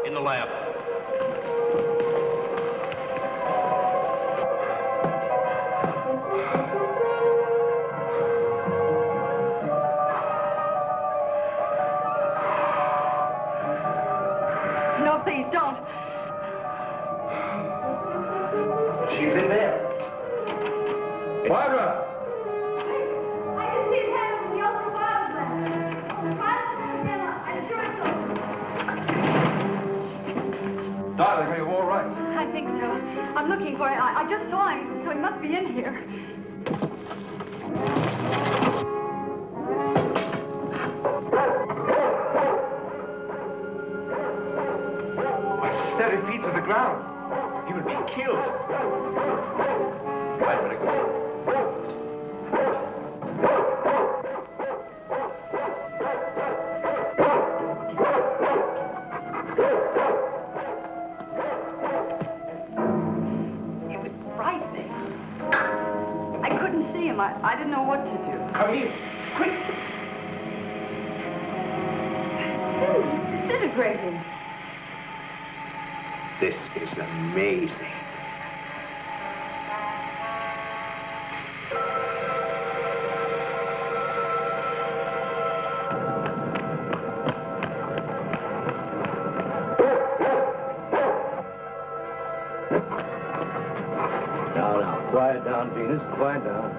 In the lab. No, please don't. She's in there. Barbara! I can see his hand in the open bottom left. I'm sure it's Darling, are you all right? I think so. I'm looking for him. I just saw him, so he must be in here. Steady feet to the ground. He would be killed. I'd better go. It was frightening. I couldn't see him. I didn't know what to do. Come here. Quick! Disintegrating. This is amazing. Now, quiet down, Venus. Quiet down.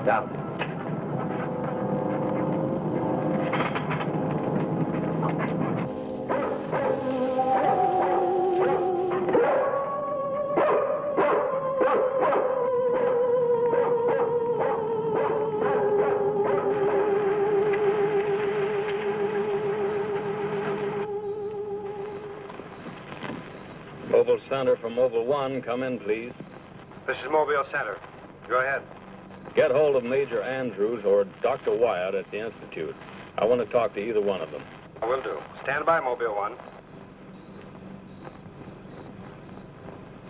Down. Mobile Center from Mobile 1. Come in, please. This is Mobile Center. Go ahead. Get hold of Major Andrews or Dr. Wyatt at the Institute. I want to talk to either one of them. I will do. Stand by, Mobile 1.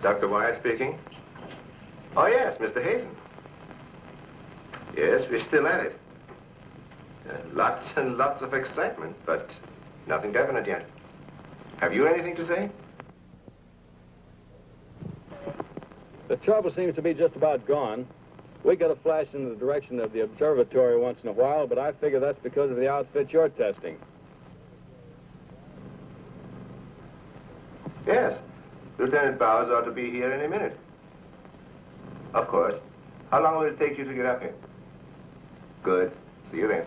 Dr. Wyatt speaking. Oh, yes, Mr. Hazen. Yes, we're still at it. Lots and lots of excitement, but nothing definite yet. Have you anything to say? The trouble seems to be just about gone. We get a flash in the direction of the observatory once in a while, but I figure that's because of the outfit you're testing. Yes. Lieutenant Bowers ought to be here any minute. Of course. How long will it take you to get up here? Good. See you then.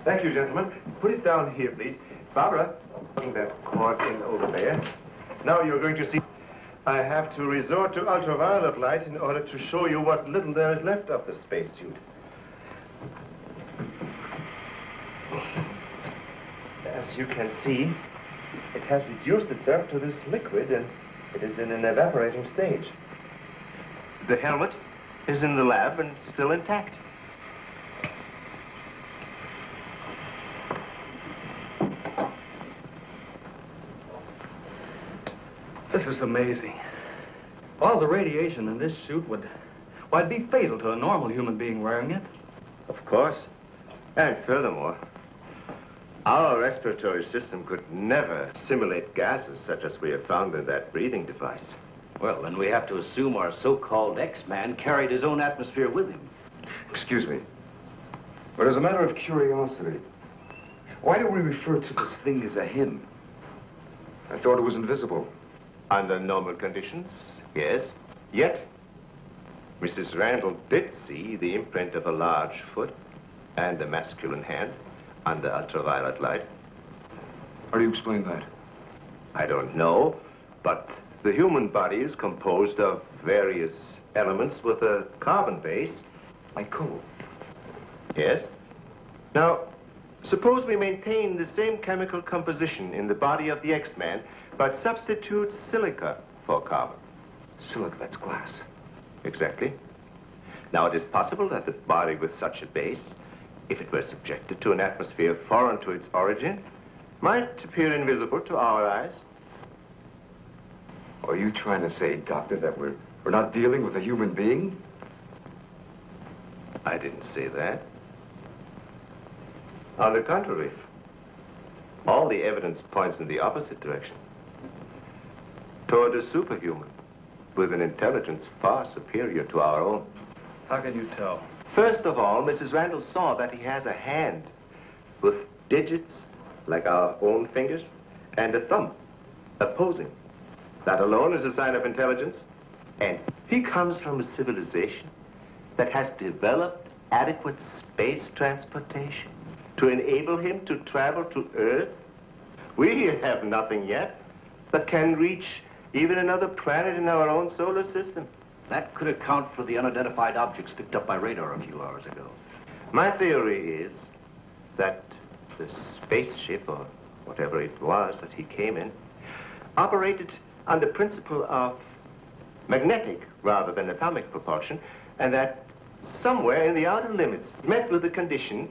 Thank you, gentlemen. Put it down here, please. Barbara, bring that cord in over there. Now you're going to see... I have to resort to ultraviolet light in order to show you what little there is left of the spacesuit. As you can see, it has reduced itself to this liquid, and it is in an evaporating stage. The helmet is in the lab and still intact. This is amazing. All the radiation in this suit would, well, it'd be fatal to a normal human being wearing it. Of course. And furthermore, our respiratory system could never simulate gases such as we have found in that breathing device. Well, then we have to assume our so-called X-Man carried his own atmosphere with him. Excuse me, but as a matter of curiosity, why do we refer to this thing as a him? I thought it was invisible. Under normal conditions, yes. Yet, Mrs. Randall did see the imprint of a large foot and a masculine hand under ultraviolet light. How do you explain that? I don't know, but the human body is composed of various elements with a carbon base. Like coal? Yes. Now, suppose we maintain the same chemical composition in the body of the X-Man, but substitute silica for carbon. Silica, that's glass. Exactly. Now, it is possible that the body with such a base, if it were subjected to an atmosphere foreign to its origin, might appear invisible to our eyes. Are you trying to say, Doctor, that we're not dealing with a human being? I didn't say that. On the contrary, all the evidence points in the opposite direction. Toward a superhuman with an intelligence far superior to our own. How can you tell? First of all, Mrs. Randall saw that he has a hand with digits like our own fingers and a thumb opposing. That alone is a sign of intelligence. And he comes from a civilization that has developed adequate space transportation to enable him to travel to Earth. We have nothing yet that can reach even another planet in our own solar system. That could account for the unidentified objects picked up by radar a few hours ago. My theory is that the spaceship, or whatever it was that he came in, operated on the principle of magnetic rather than atomic propulsion, and that somewhere in the outer limits met with a condition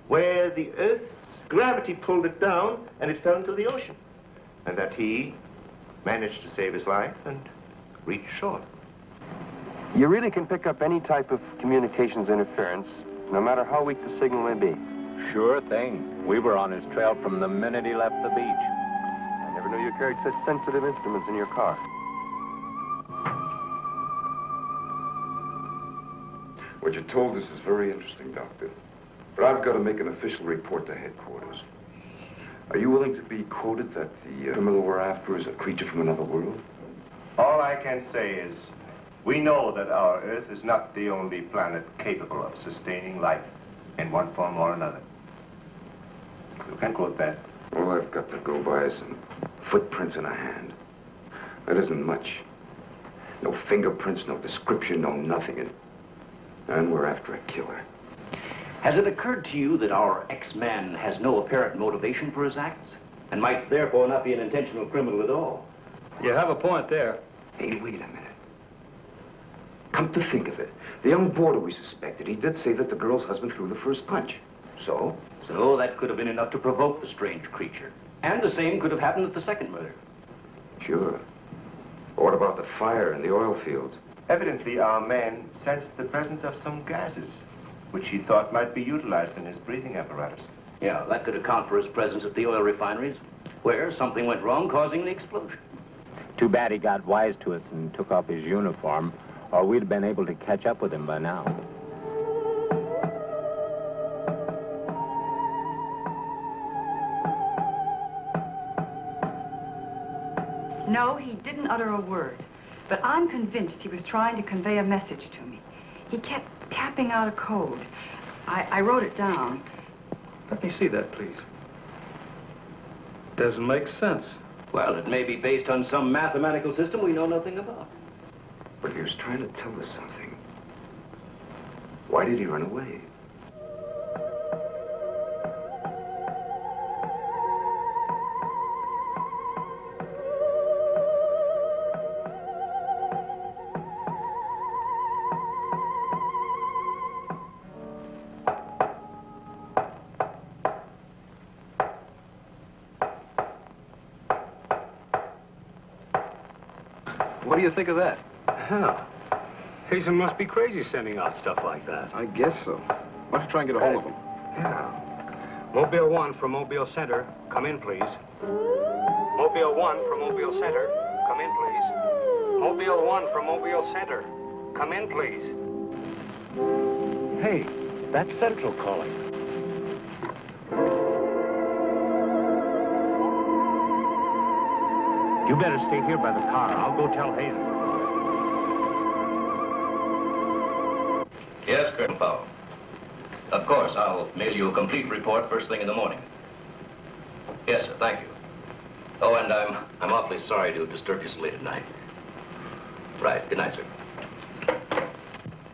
where the Earth's gravity pulled it down and it fell into the ocean, and that he managed to save his life and reach shore. You really can pick up any type of communications interference, no matter how weak the signal may be. Sure thing. We were on his trail from the minute he left the beach. I never knew you carried such sensitive instruments in your car. What you told us is very interesting, Doctor. But I've got to make an official report to headquarters. Are you willing to be quoted that the criminal we're after is a creature from another world? All I can say is, we know that our Earth is not the only planet capable of sustaining life in one form or another. You can quote that. All I've got to go by is some footprints in a hand. That isn't much. No fingerprints, no description, no nothing. And we're after a killer. Has it occurred to you that our X-Man has no apparent motivation for his acts, and might therefore not be an intentional criminal at all? You have a point there. Hey, wait a minute. Come to think of it, the young boarder we suspected, he did say that the girl's husband threw the first punch. So? So that could have been enough to provoke the strange creature. And the same could have happened at the second murder. Sure. But what about the fire in the oil fields? Evidently, our man sensed the presence of some gases, which he thought might be utilized in his breathing apparatus. Yeah, that could account for his presence at the oil refineries, where something went wrong, causing the explosion. Too bad he got wise to us and took off his uniform, or we'd have been able to catch up with him by now. No, he didn't utter a word. But I'm convinced he was trying to convey a message to me. He kept tapping out a code. I wrote it down. Let me see that, please. Doesn't make sense. Well, it may be based on some mathematical system we know nothing about. But he was trying to tell us something. Why did he run away? What do you think of that? Hell, Hazen must be crazy sending out stuff like that. I guess so. Why don't you try and get a hold of him? Yeah. Mobile 1 from Mobile Center. Come in, please. Mobile 1 from Mobile Center. Come in, please. Mobile 1 from Mobile Center. Come in, please. Hey, that's Central calling. You better stay here by the car. I'll go tell Hazen. Yes, Colonel Powell. Of course, I'll mail you a complete report first thing in the morning. Yes, sir, thank you. Oh, and I'm awfully sorry to disturb you so late at night. Right, good night, sir.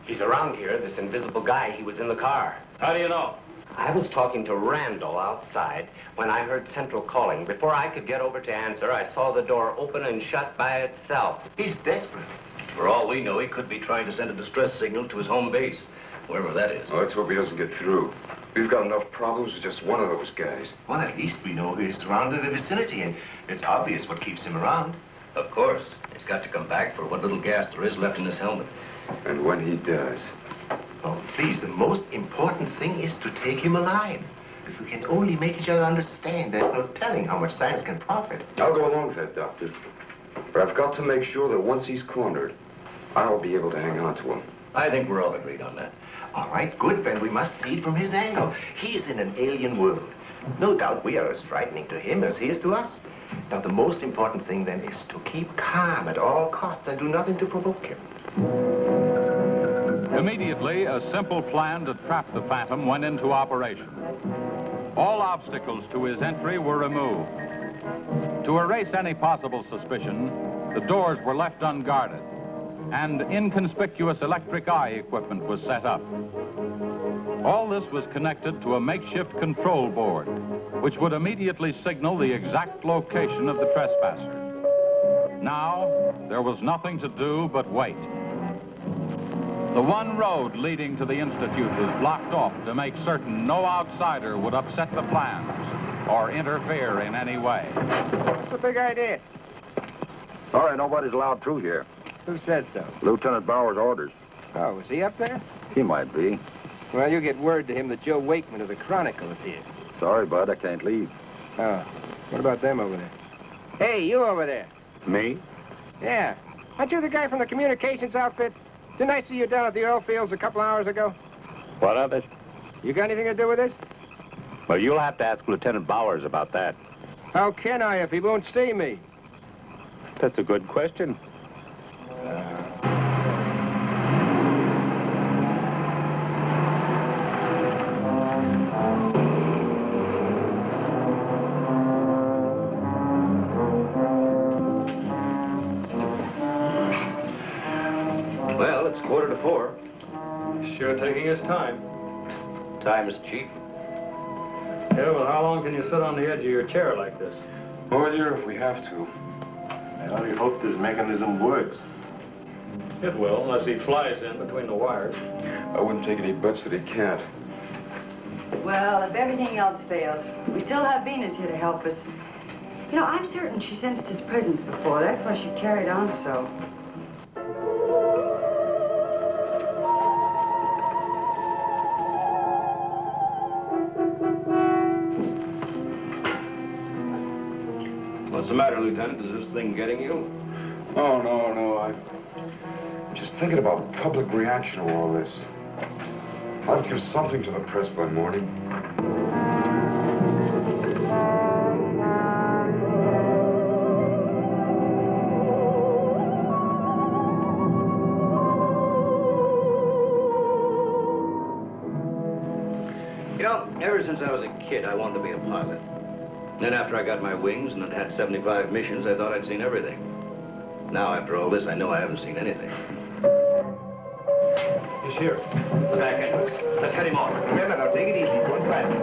He's around here, this invisible guy. He was in the car. How do you know? I was talking to Randall outside when I heard Central calling. Before I could get over to answer, I saw the door open and shut by itself. He's desperate. For all we know, he could be trying to send a distress signal to his home base, wherever that is. Well, let's hope he doesn't get through. We've got enough problems with just one of those guys. Well, at least we know he's around in the vicinity, and it's obvious what keeps him around. Of course. He's got to come back for what little gas there is left in his helmet. And when he does... Oh, please, the most important thing is to take him alive. If we can only make each other understand, there's no telling how much science can profit. I'll go along with that, Doctor. But I've got to make sure that once he's cornered, I'll be able to hang on to him. I think we're all agreed on that. All right, good, then we must see it from his angle. He's in an alien world. No doubt we are as frightening to him as he is to us. Now, the most important thing, then, is to keep calm at all costs and do nothing to provoke him. Immediately, a simple plan to trap the Phantom went into operation. All obstacles to his entry were removed. To erase any possible suspicion, the doors were left unguarded, and inconspicuous electric eye equipment was set up. All this was connected to a makeshift control board, which would immediately signal the exact location of the trespasser. Now, there was nothing to do but wait. The one road leading to the Institute was blocked off to make certain no outsider would upset the plans or interfere in any way. What's the big idea? Sorry, nobody's allowed through here. Who said so? Lieutenant Bauer's orders. Oh, is he up there? He might be. Well, you get word to him that Joe Wakeman of the Chronicle is here. Sorry, bud, I can't leave. Oh, what about them over there? Hey, you over there. Me? Yeah. Aren't you the guy from the communications outfit? Didn't I see you down at the oil fields a couple hours ago? What of it? You got anything to do with this? Well, you'll have to ask Lieutenant Bowers about that. How can I if he won't see me? That's a good question. Well, it's 3:45. Sure taking his time. Time is cheap. Yeah, well, how long can you sit on the edge of your chair like this? Oh, dear, if we have to. I only hope this mechanism works. It will, unless he flies in between the wires. I wouldn't take any bets that he can't. Well, if everything else fails, we still have Venus here to help us. You know, I'm certain she sensed his presence before. That's why she carried on so. What's the matter, Lieutenant? Is this thing getting you? Oh, no. I'm just thinking about public reaction to all this. I'll give something to the press by morning. You know, ever since I was a kid, I wanted to be a pilot. Then after I got my wings and had 75 missions, I thought I'd seen everything. Now, after all this, I know I haven't seen anything. He's here. The back entrance. Let's head him off. Remember, now, take it easy. Don't panic.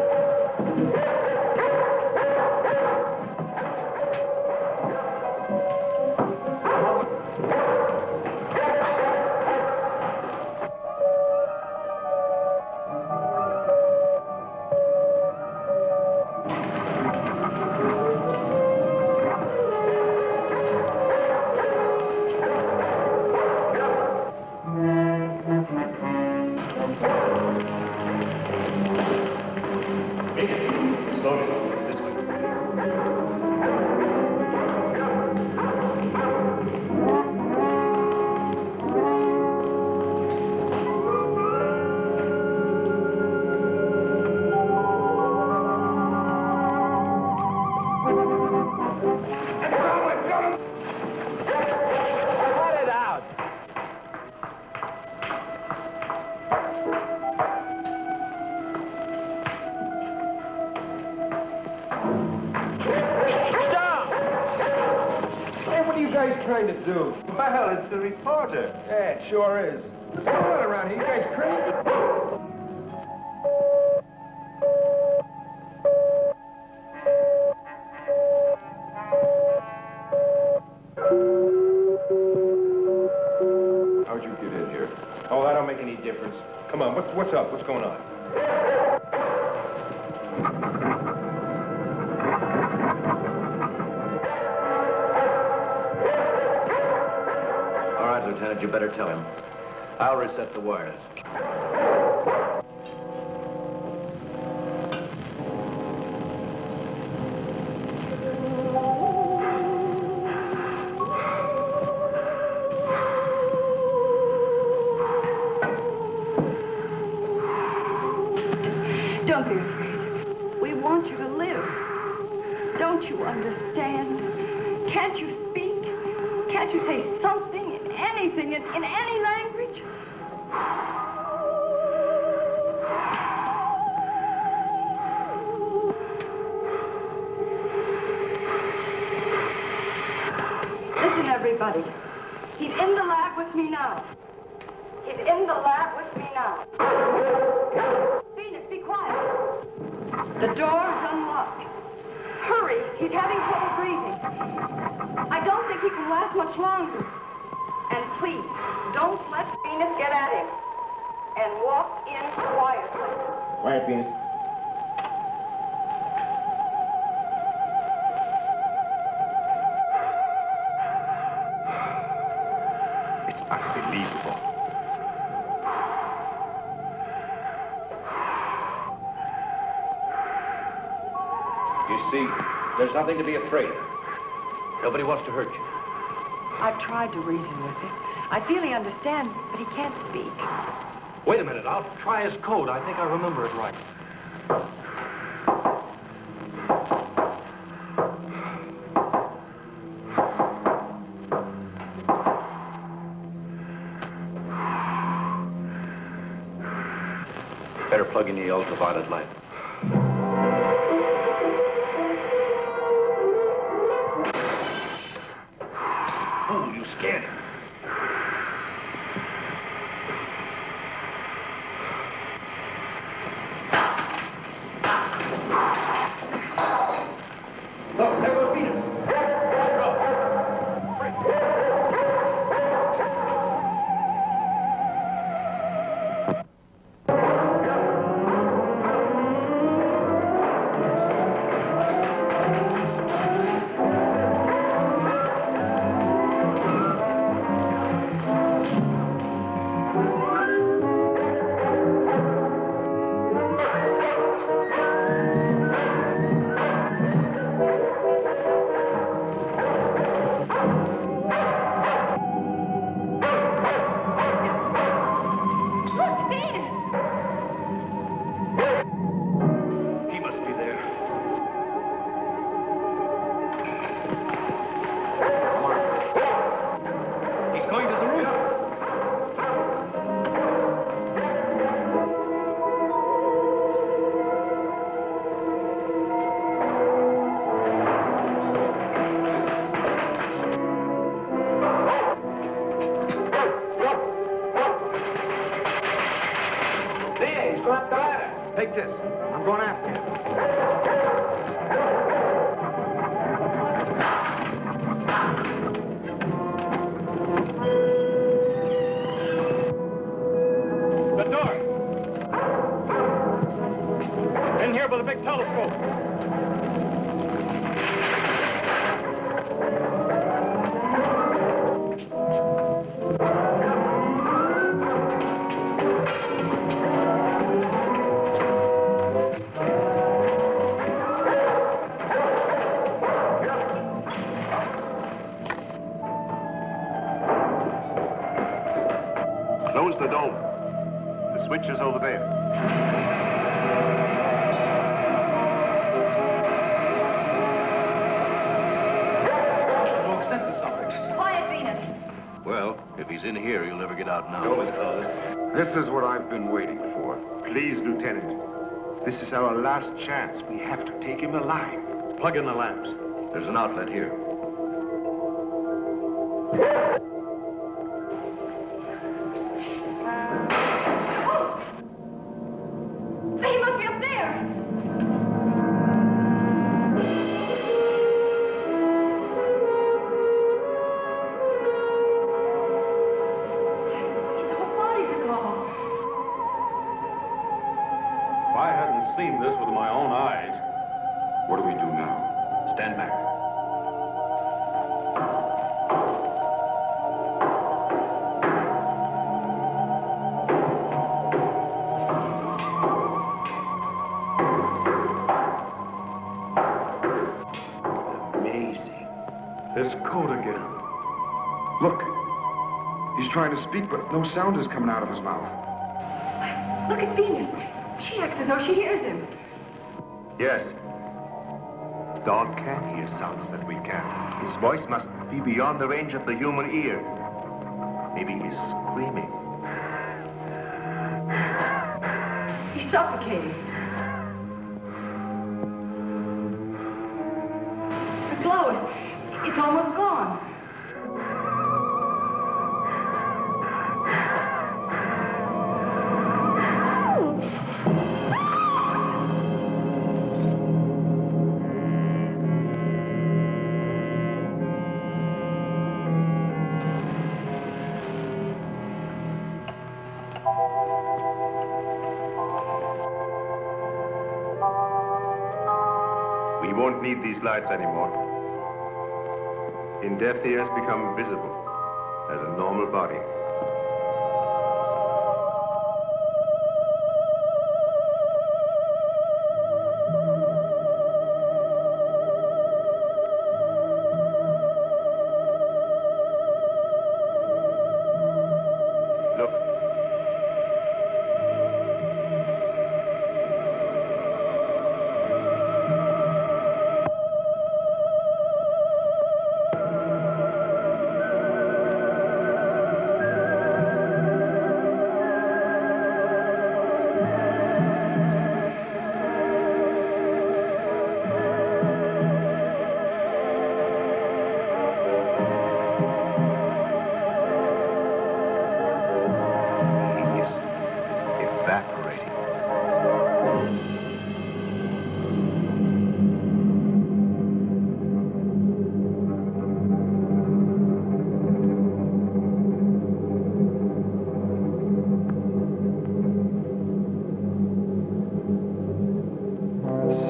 Trying to do? Well, it's the reporter. Yeah, it sure is. What's going on around here? You guys crazy? How'd you get in here? Oh, that don't make any difference. Come on, what's up? What's going on? Lieutenant, you better tell him. I'll reset the wires. Don't be afraid. We want you to live. Don't you understand? Can't you speak? Can't you say something? Anything in any language? Listen, everybody. He's in the lab with me now. He's in the lab with me now. Venus, be quiet. The door is unlocked. Hurry. He's having trouble breathing. I don't think he can last much longer. And please, don't let Venus get at him. And walk in quietly. Quiet, Venus. It's unbelievable. You see, there's nothing to be afraid of. Nobody wants to hurt you. I've tried to reason with him. I feel he understands, but he can't speak. Wait a minute, I'll try his code. I think I remember it right. Better plug in the ultraviolet light. Oh, you scared him. Look, there goes Venus. up the ladder. Take this. I'm going after you. The door. In here with a big telescope. Close the dome. The switch is over there. Smoke sense of something. Quiet, Venus. Well, if he's in here, he'll never get out now. This is what I've been waiting for. Please, Lieutenant. This is our last chance. We have to take him alive. Plug in the lamps. There's an outlet here. He must be up there. His whole body's gone. If I hadn't seen this with my own eyes. What do we do now? Stand back. Amazing. This code again. Look. He's trying to speak, but no sound is coming out of his mouth. Look at Venus. She acts as though she hears him. Yes. Dog can hear sounds that we can. His voice must be beyond the range of the human ear. Maybe he's screaming. He's suffocating. The glow, it's almost gone. We won't need these lights anymore. In death, he has become visible as a normal body. Look.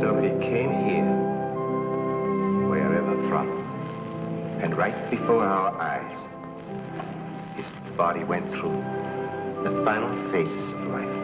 So he came here, wherever from, and right before our eyes, his body went through the final phases of life.